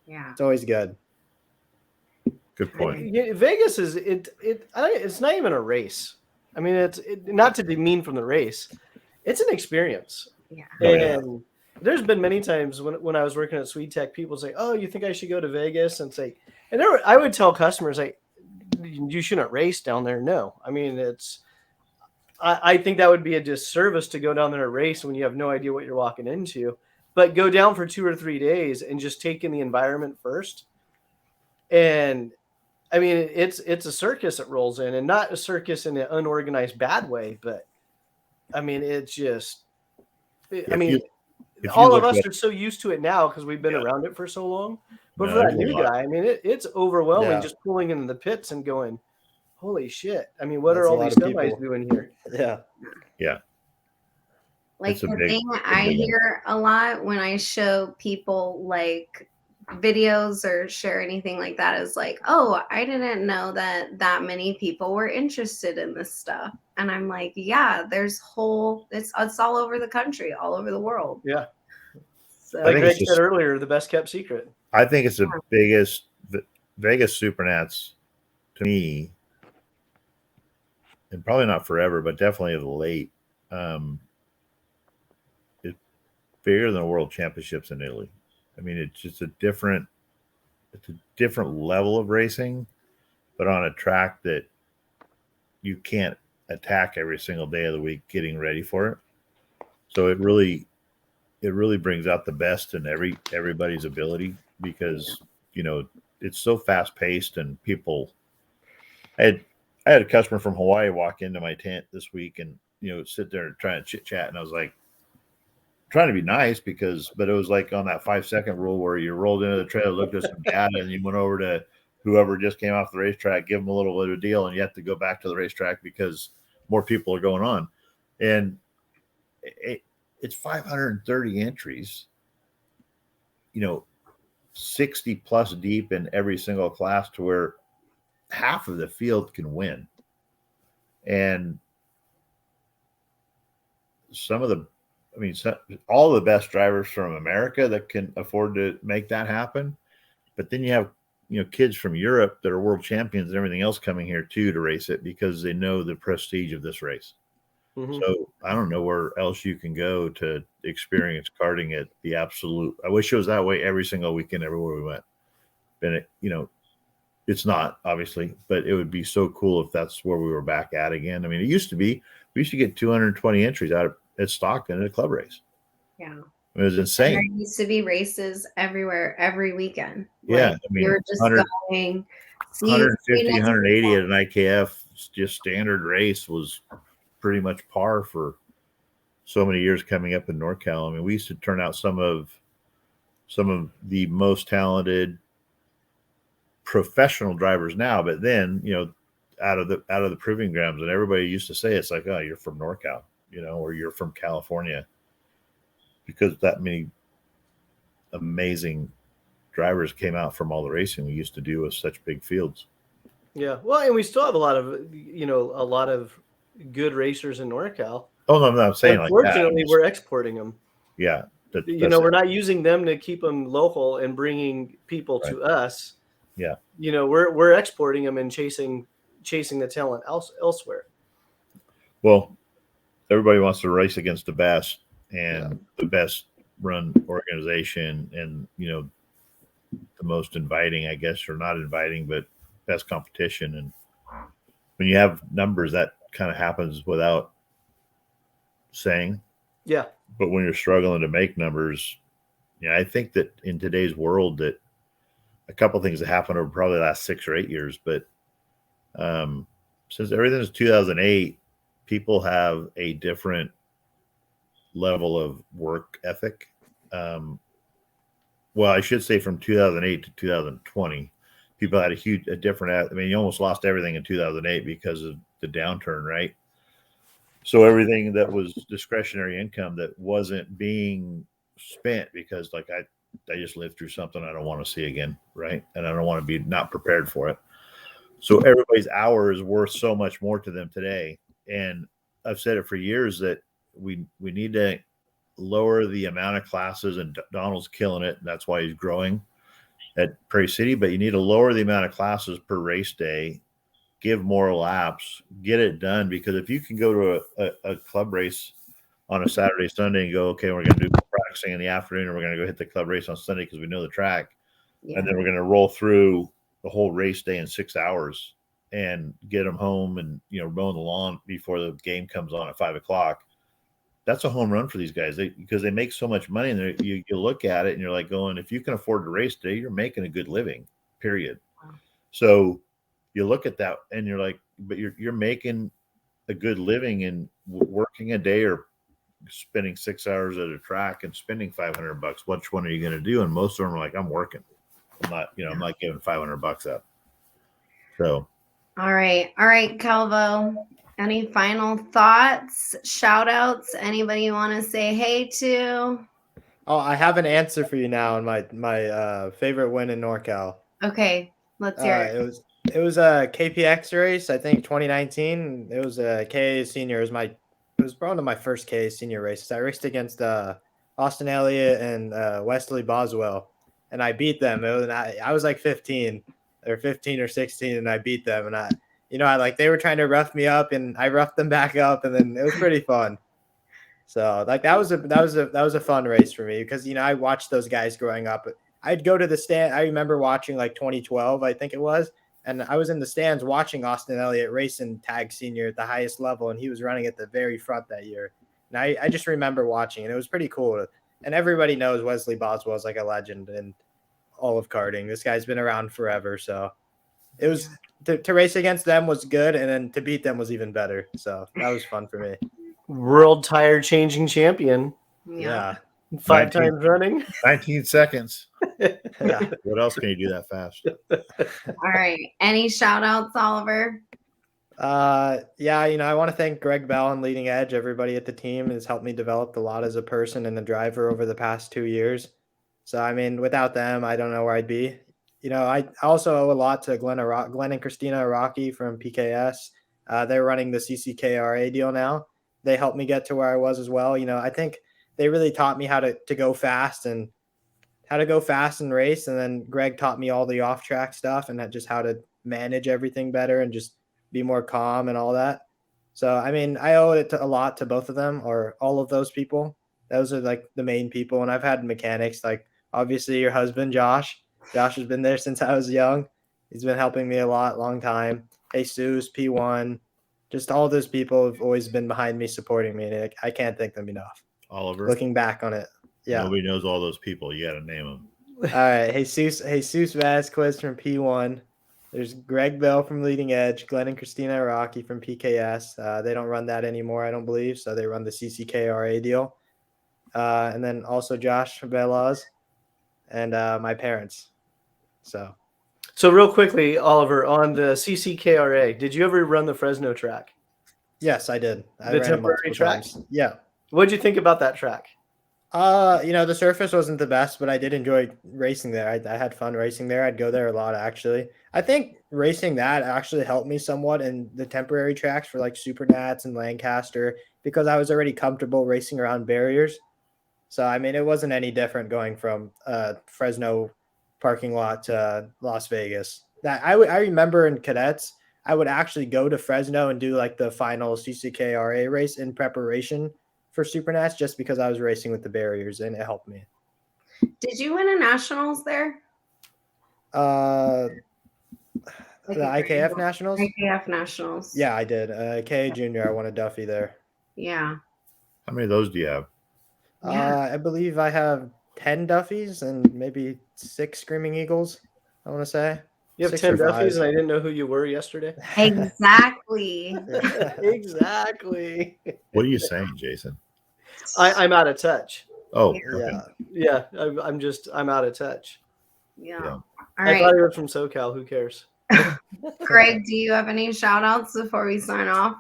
yeah, it's always good. Good point. Vegas is it's not even a race. I mean, it's not to demean from the race. It's an experience. Yeah. And there's been many times when I was working at Sweet Tech, people say, oh, you think I should go to Vegas? And I would tell customers, like, you shouldn't race down there. No. I mean, I think that would be a disservice to go down there and race when you have no idea what you're walking into. But go down for 2 or 3 days and just take in the environment first. And I mean, it's a circus that rolls in, and not a circus in an unorganized bad way, but I mean, it's just, I mean, all of us are so used to it now because we've been around it for so long. But for that new guy, I mean, it's overwhelming just pulling into the pits and going, holy shit. I mean, what are all these semis doing here? Yeah. Yeah. Like the thing I hear a lot when I show people like videos or share anything like that is like, oh, I didn't know that many people were interested in this stuff. And I'm like, yeah, it's all over the country, all over the world. Yeah. So, like Greg said earlier, the best kept secret. I think it's the biggest Vegas Supernats to me, and probably not forever, but definitely of the late. It's bigger than the World Championships in Italy. I mean, it's just a different level of racing, but on a track that you can't attack every single day of the week getting ready for it. So it really brings out the best in everybody's ability, because, you know, it's so fast paced, and people, I had a customer from Hawaii walk into my tent this week and, you know, sit there and try and chit chat. And I was like, trying to be nice but it was like on that 5-second rule where you rolled into the trailer, looked at some data, and you went over to whoever just came off the racetrack, give them a little bit of a deal, and you have to go back to the racetrack because more people are going on. And it's 530 entries, you know, 60 plus deep in every single class, to where half of the field can win. And all the best drivers from America that can afford to make that happen. But then you have, you know, kids from Europe that are world champions and everything else coming here too to race it, because they know the prestige of this race. Mm-hmm. So I don't know where else you can go to experience karting at the absolute. I wish it was that way every single weekend, everywhere we went. And it, you know, it's not, obviously, but it would be so cool if that's where we were back at again. I mean, it used to be, we used to get 220 entries out at Stockton at a club race. Yeah. It was insane. There used to be races everywhere, every weekend. Yeah. Like, I mean, you were just going 150, 180 at an IKF, just standard race, was pretty much par for so many years coming up in NorCal. I mean, we used to turn out some of the most talented professional drivers now, but then, you know, out of the proving grounds, and everybody used to say, it's like, oh, you're from NorCal, you know, or you're from California, because that many amazing drivers came out from all the racing we used to do with such big fields. Yeah. Well, and we still have a lot of good racers in NorCal. Oh, no, I'm not saying like that. Unfortunately, we're exporting them. Yeah. We're not using them to keep them local and bringing people to us. Yeah. You know, we're exporting them and chasing the talent elsewhere. Well, everybody wants to race against the best, and the best run organization, and, you know, the most inviting, I guess, or not inviting, but best competition. And when you have numbers, that kind of happens without saying. Yeah. But when you're struggling to make numbers, I think that in today's world, that a couple of things that happened over probably the last 6 or 8 years, but since everything is 2008, people have a different level of work ethic. Well, I should say from 2008 to 2020, people had a different. I mean, you almost lost everything in 2008 because of the downturn, right? So everything that was discretionary income that wasn't being spent, because like I just lived through something I don't want to see again, right? And I don't want to be not prepared for it. So everybody's hour is worth so much more to them today. And I've said it for years that we need to lower the amount of classes, and Donald's killing it. That's why he's growing at Prairie City. But you need to lower the amount of classes per race day, give more laps, get it done. Because if you can go to a club race on a Saturday, Sunday, and go, okay, we're going to do practicing in the afternoon, and we're going to go hit the club race on Sunday because we know the track, and then we're going to roll through the whole race day in 6 hours and get them home and, mowing the lawn before the game comes on at 5:00. That's a home run for these guys because they make so much money. And you look at it and you're like going, if you can afford to race today, you're making a good living, period. Wow. So you look at that and you're like, but you're making a good living and working a day or spending 6 hours at a track and spending $500. Which one are you going to do? And most of them are like, I'm working. I'm not giving $500 up. So. All right, Calvo. Any final thoughts, shout outs? Anybody you want to say hey to? Oh, I have an answer for you now in my favorite win in NorCal. Okay, let's hear it. It was a KPX race, I think 2019. It was a KA senior. It was probably my first KA senior race. I raced against Austin Elliott and Wesley Boswell, and I beat them. I was like 15 or 16, and I beat them. And they were trying to rough me up, and I roughed them back up, and then it was pretty fun. So that was a fun race for me because I watched those guys growing up. I'd go to the stand. I remember watching like 2012, I think it was, and I was in the stands watching Austin Elliott race in tag senior at the highest level, and he was running at the very front that year. And I just remember watching, and it was pretty cool. And everybody knows Wesley Boswell is like a legend in all of karting. This guy's been around forever, so it was to race against them was good, and then to beat them was even better. So that was fun for me. World tire changing champion. Yeah. 5 times running. 19 seconds. Yeah. What else can you do that fast? All right. Any shout outs, Oliver? Yeah, I want to thank Greg Bell and Leading Edge. Everybody at the team has helped me develop a lot as a person and a driver over the past 2 years. So, without them, I don't know where I'd be. I also owe a lot to Glenn and Christina Araki from PKS. They're running the CCKRA deal now. They helped me get to where I was as well. I think they really taught me how to go fast and race. And then Greg taught me all the off-track stuff and just how to manage everything better and just be more calm and all that. So, I owe it a lot to both of them or all of those people. Those are like the main people. And I've had mechanics, like obviously your husband, Josh. Josh has been there since I was young. He's been helping me a long time. Jesus, P1, just all those people have always been behind me, supporting me. And I can't thank them enough. Oliver. Looking back on it. Yeah. Nobody knows all those people. You got to name them. All right. Jesus Vasquez from P1. There's Greg Bell from Leading Edge, Glenn and Christina Araki from PKS. They don't run that anymore, I don't believe. So they run the CCKRA deal. And then also Josh Velaz and my parents. So real quickly, Oliver, on the CCKRA, did you ever run the Fresno track? Yes, I did. The temporary track? Yeah. What did you think about that track? The surface wasn't the best, but I did enjoy racing there. I had fun racing there. I'd go there a lot, actually. I think racing that actually helped me somewhat in the temporary tracks for like Supernats and Lancaster because I was already comfortable racing around barriers. So, it wasn't any different going from Fresno parking lot to Las Vegas. I remember in cadets, I would actually go to Fresno and do like the final CCKRA race in preparation for Supernats just because I was racing with the barriers and it helped me. Did you win a nationals there? The IKF nationals? IKF nationals. Yeah, I did. KA Junior, I won a Duffy there. Yeah. How many of those do you have? I believe I have 10 Duffys and maybe 6 Screaming Eagles, I want to say. You have 10 Duffys and I didn't know who you were yesterday? Exactly. Exactly. What are you saying, Jason? I'm out of touch. Oh, okay. Yeah. I'm out of touch. Yeah. All right. I thought he was from SoCal. Who cares? Greg, do you have any shout outs before we sign off?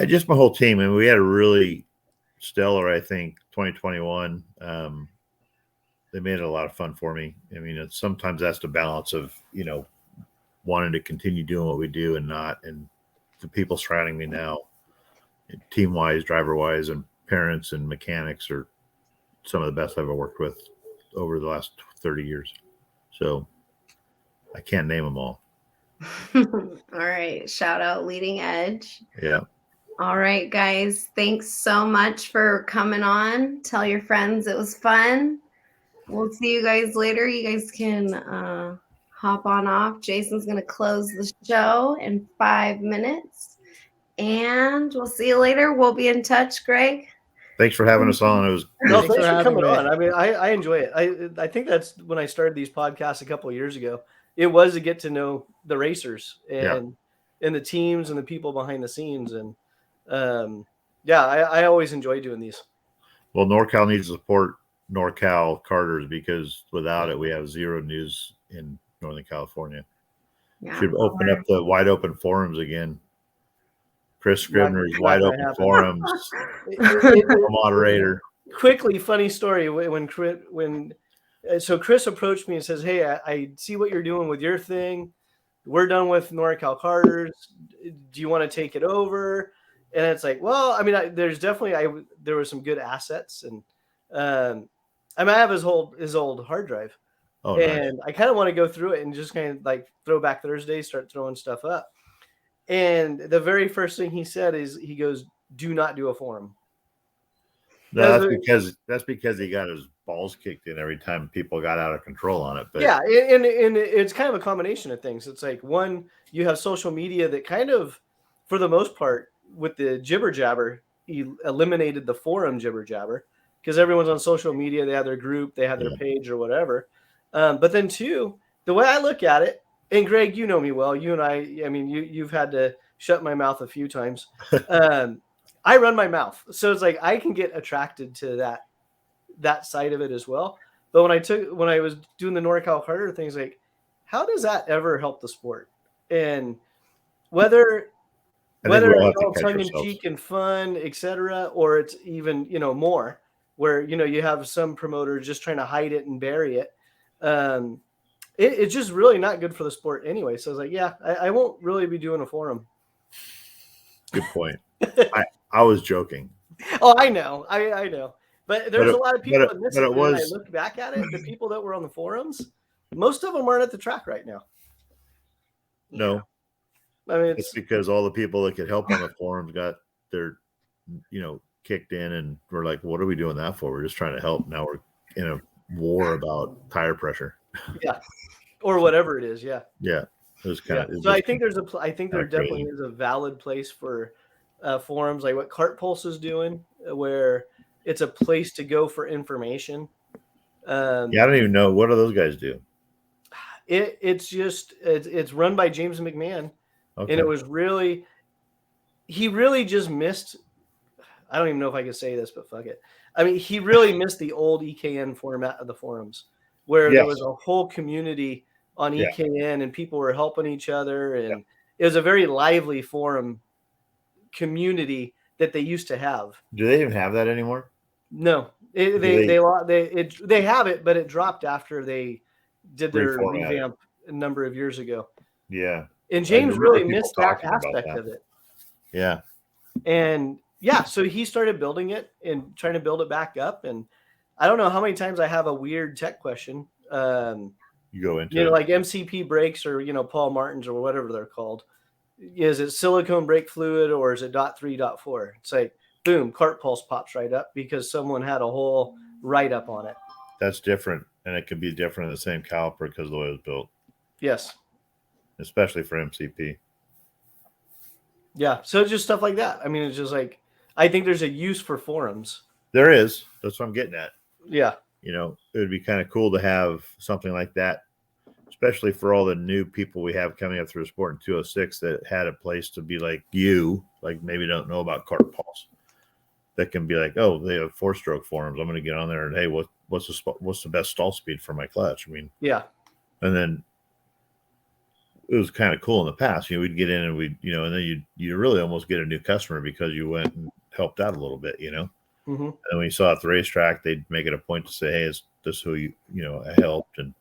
Just my whole team. And we had a really stellar, I think, 2021. They made it a lot of fun for me. Sometimes that's the balance of, wanting to continue doing what we do and not. And the people surrounding me now, team-wise, driver-wise, and parents and mechanics are some of the best I've ever worked with over the last 30 years. So I can't name them all. All right. Shout out Leading Edge. Yeah. All right, guys. Thanks so much for coming on. Tell your friends it was fun. We'll see you guys later. You guys can hop on off. Jason's going to close the show in 5 minutes. And we'll see you later. We'll be in touch, Greg. Thanks for having us on. It was No, Thanks thanks for for having coming me. on. I mean, I enjoy it. I think that's when I started these podcasts a couple of years ago. It was to get to know the racers and the teams and the people behind the scenes. And I always enjoy doing these. Well, NorCal needs to support Norcal Karters because without it, we have zero news in Northern California. Yeah. Should open up the wide open forums again. Chris Scribner's Not wide gonna open happen. forums. Moderator. Quickly, funny story. So Chris approached me and says, "Hey, I see what you're doing with your thing. We're done with Norcal Karters. Do you want to take it over?" And it's like, well, I mean, there's definitely there were some good assets, and I mean, I have his old hard drive, Oh, nice. and I kind of want to go through it and just kind of like Throwback Thursday, start throwing stuff up. And the very first thing he said is, he goes, "Do not do a forum." No, that's because he got his balls kicked in every time people got out of control on it. But yeah, and it's kind of a combination of things. It's like, one, you have social media that kind of, for the most part, with the jibber jabber, eliminated the forum jibber jabber because everyone's on social media. They have their group, they have their page or whatever. But then two, the way I look at it, and Greg, you know me well. You and I mean, you've had to shut my mouth a few times. I run my mouth, so it's like I can get attracted to that side of it as well. But when I was doing the Norcal Karter things, like, how does that ever help the sport? And whether it's all tongue in cheek and fun, etc., or it's even more where you have some promoters just trying to hide it and bury it. It's just really not good for the sport anyway. So I was like, yeah, I won't really be doing a forum. Good point. I was joking. Oh, I know. I know. But there's a lot of people that miss it. When I look back at it, the people that were on the forums, most of them aren't at the track right now. No. I mean, it's because all the people that could help on the forums got their, kicked in, and we're like, what are we doing that for? We're just trying to help. Now we're in a war about tire pressure. Yeah. Or whatever it is. Yeah. Yeah. It was kind of. So I think there definitely is a valid place for forums like what Kart Pulse is doing, where it's a place to go for information. I don't even know, what do those guys do? It's run by James McMahon, okay. And it was he really just missed. I don't even know if I can say this, but fuck it. I mean, he really missed the old EKN format of the forums, where there was a whole community on EKN and people were helping each other, and it was a very lively forum community that they used to have. Do they even have that anymore? No, they have it, but it dropped after they did their revamp a number of years ago. Yeah, and James really missed that aspect of it. Yeah, and so he started building it and trying to build it back up. And I don't know how many times I have a weird tech question. You go into like MCP brakes or Paul Martin's or whatever they're called. Is it silicone brake fluid or is it .3.4? It's like, boom, Kart Pulse pops right up because someone had a whole write-up on it. That's different, and it can be different in the same caliper because of the way it was built. Yes. Especially for MCP. Yeah, so just stuff like that. I mean, it's just like, I think there's a use for forums. There is. That's what I'm getting at. Yeah. It would be kind of cool to have something like that, especially for all the new people we have coming up through the sport in 206 that had a place to be like maybe don't know about Kart Pulse. That can be like, oh, they have 4-stroke forums. I'm going to get on there and, hey, what's the best stall speed for my clutch? I mean, yeah. And then it was kind of cool in the past. We'd get in and and then you really almost get a new customer because you went and helped out a little bit, Mm-hmm. And when you saw at the racetrack, they'd make it a point to say, hey, is this who I helped? And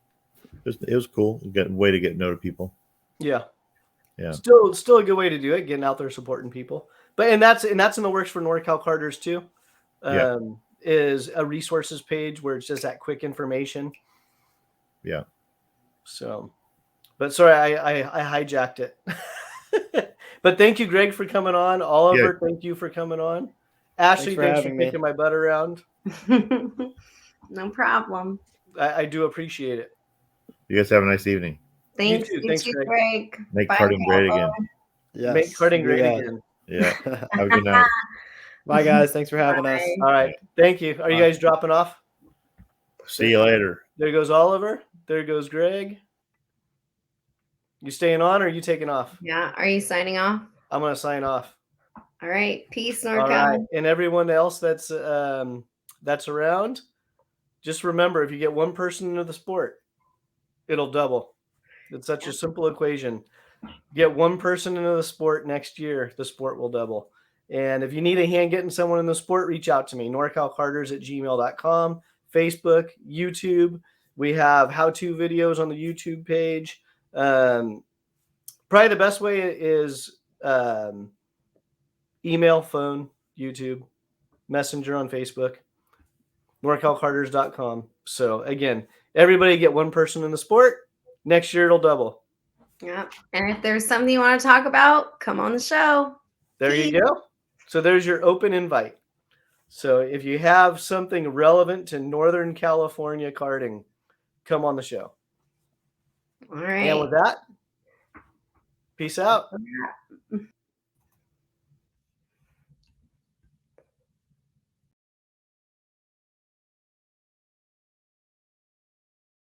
it was cool. A way to get to know people. Yeah. Yeah. Still a good way to do it, getting out there supporting people. And that's in the works for Norcal Karters too. Is a resources page where it's just that quick information. Yeah. So, but sorry, I hijacked it. But thank you, Greg, for coming on. Oliver, thank you for coming on. Ashley, thanks for kicking my butt around. No problem. I do appreciate it. You guys have a nice evening. Thanks, too. you Thanks, too, Greg. Greg. Make Bye, karting great Calvo. again. Yes. Make karting do great that. again. Yeah. Have a good night. Bye, guys. Thanks for having us. Bye. All right. Thank you. Are you Bye. guys dropping off? See you later. There goes Oliver. There goes Greg. You staying on or are you taking off? Yeah. Are you signing off? I'm going to sign off. All right. Peace, All NorCal. right. And everyone else that's around, just remember, if you get one person into the sport, it'll double. It's such a simple equation. Get one person into the sport next year, the sport will double. And if you need a hand getting someone in the sport, reach out to me, norcalkarters@gmail.com, Facebook, YouTube. We have how-to videos on the YouTube page. Probably the best way is email, phone, YouTube, Messenger on Facebook, norcalkarters.com. So again, everybody get one person in the sport. Next year it'll double. Yeah. And if there's something you want to talk about, come on the show. There you go. So there's your open invite. So if you have something relevant to Northern California karting, come on the show. All right. And with that, peace out.